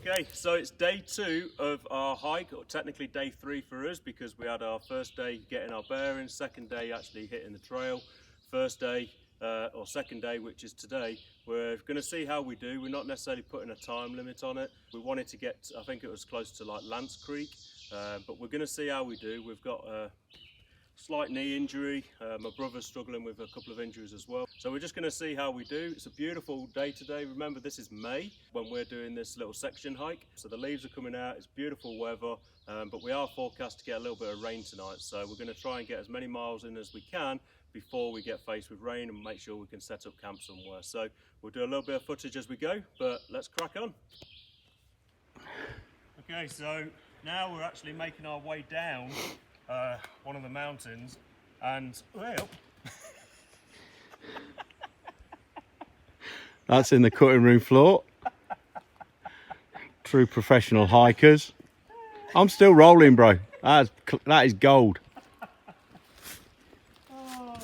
Okay, so it's day 2 of our hike, or technically day 3 for us, because we had our first day getting our bearings, second day actually hitting the trail, first day or second day, which is today. We're going to see how we do. We're not necessarily putting a time limit on it. We wanted to get, I think it was close to like Lance Creek, but we're going to see how we do. We've got a slight knee injury. My brother's struggling with a couple of injuries as well. So we're just going to see how we do. It's a beautiful day today. Remember, this is May when we're doing this little section hike. So the leaves are coming out, it's beautiful weather, but we are forecast to get a little bit of rain tonight. So we're going to try and get as many miles in as we can before we get faced with rain and make sure we can set up camp somewhere. So we'll do a little bit of footage as we go, but let's crack on. Okay, so now we're actually making our way down one of the mountains, and well, that's in the cutting room floor. True professional hikers. I'm still rolling, bro. That is gold. Oh.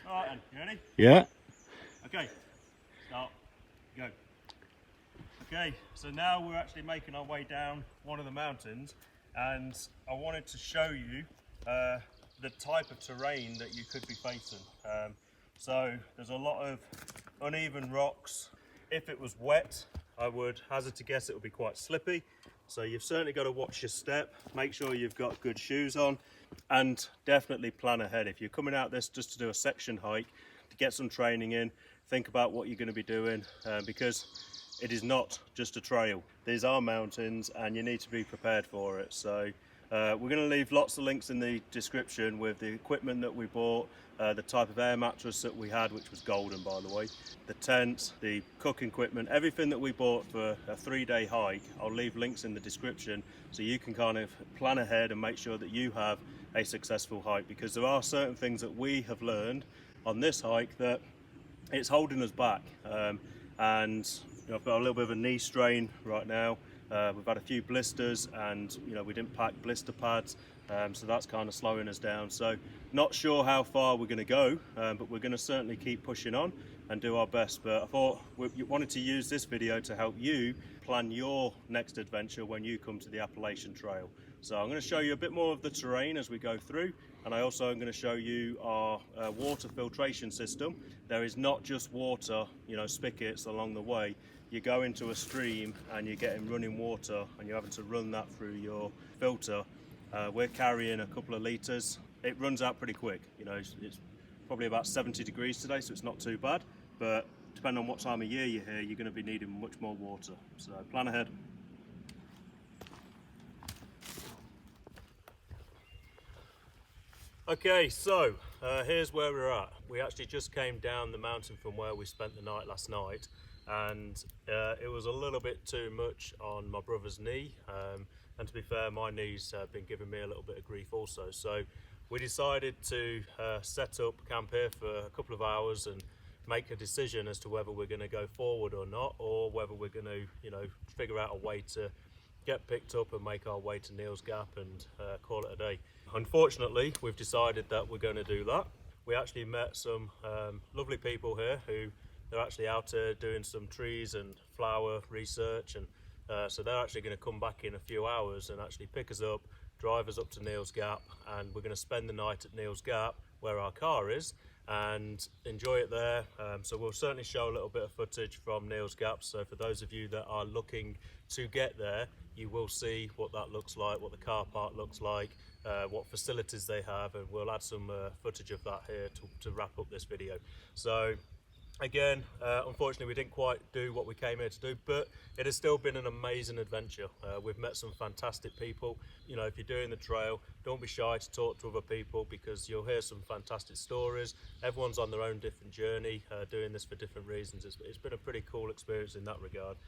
Right then, you ready? Yeah. Okay, start, go. Okay, so now we're actually making our way down one of the mountains, and I wanted to show you the type of terrain that you could be facing. So there's a lot of uneven rocks. If it was wet, I would hazard to guess it would be quite slippy. So you've certainly got to watch your step, make sure you've got good shoes on, and definitely plan ahead. If you're coming out this just to do a section hike, to get some training in, think about what you're going to be doing, because it is not just a trail. These are mountains and you need to be prepared for it. So we're going to leave lots of links in the description with the equipment that we bought, the type of air mattress that we had, which was golden by the way, the tent, the cooking equipment, everything that we bought for a 3-day hike. I'll leave links in the description so you can kind of plan ahead and make sure that you have a successful hike, because there are certain things that we have learned on this hike that it's holding us back. And I've got a little bit of a knee strain right now. We've had a few blisters, and we didn't pack blister pads, so that's kind of slowing us down. So not sure how far we're going to go, but we're going to certainly keep pushing on and do our best. But I thought we wanted to use this video to help you plan your next adventure when you come to the Appalachian Trail. So I'm going to show you a bit more of the terrain as we go through, and I also am going to show you our water filtration system. There is not just water, spigots along the way. You go into a stream and you're getting running water and you're having to run that through your filter. We're carrying a couple of litres. It runs out pretty quick. It's probably about 70 degrees today, so it's not too bad. But depending on what time of year you're here, you're going to be needing much more water. So plan ahead. Okay, so here's where we're at. We actually just came down the mountain from where we spent the night last night, and it was a little bit too much on my brother's knee, and to be fair, my knees have been giving me a little bit of grief also. So we decided to set up camp here for a couple of hours and make a decision as to whether we're going to go forward or not, or whether we're going to figure out a way to get picked up and make our way to Neels Gap and call it a day. Unfortunately, we've decided that we're going to do that. We actually met some lovely people here who they're actually out here doing some trees and flower research, and so they're actually going to come back in a few hours and actually pick us up, drive us up to Neels Gap, and we're going to spend the night at Neels Gap where our car is and enjoy it there. So we'll certainly show a little bit of footage from Neels Gap, so for those of you that are looking to get there, you will see what that looks like, what the car park looks like, what facilities they have, and we'll add some footage of that here to wrap up this video. So again, unfortunately we didn't quite do what we came here to do, but it has still been an amazing adventure. We've met some fantastic people. If you're doing the trail, don't be shy to talk to other people, because you'll hear some fantastic stories. Everyone's on their own different journey, doing this for different reasons. It's been a pretty cool experience in that regard.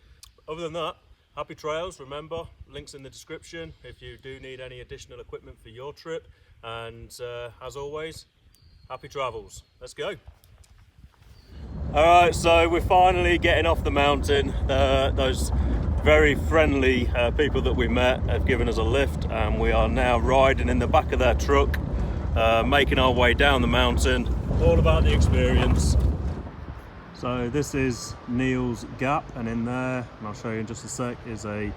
Other than that, happy trails. Remember, links in the description if you do need any additional equipment for your trip, and as always, happy travels. Let's go. Alright, so we're finally getting off the mountain. Those very friendly people that we met have given us a lift, and we are now riding in the back of their truck, making our way down the mountain. All about the experience. So this is Neels Gap, and in there, and I'll show you in just a sec, is a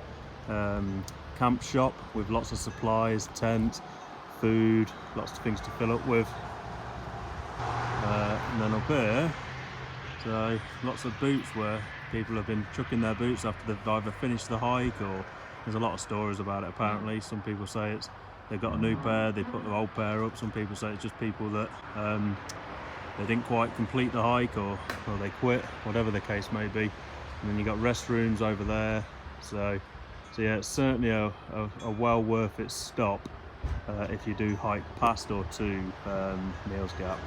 camp shop with lots of supplies, tent, food, lots of things to fill up with. And then up here, so lots of boots where people have been chucking their boots after they've either finished the hike, or there's a lot of stories about it apparently. Some people say it's they've got a new pair, they put the old pair up. Some people say it's just people that they didn't quite complete the hike, or they quit, whatever the case may be. And then you got restrooms over there. So yeah, it's certainly a well worth it stop if you do hike past or to Neels Gap.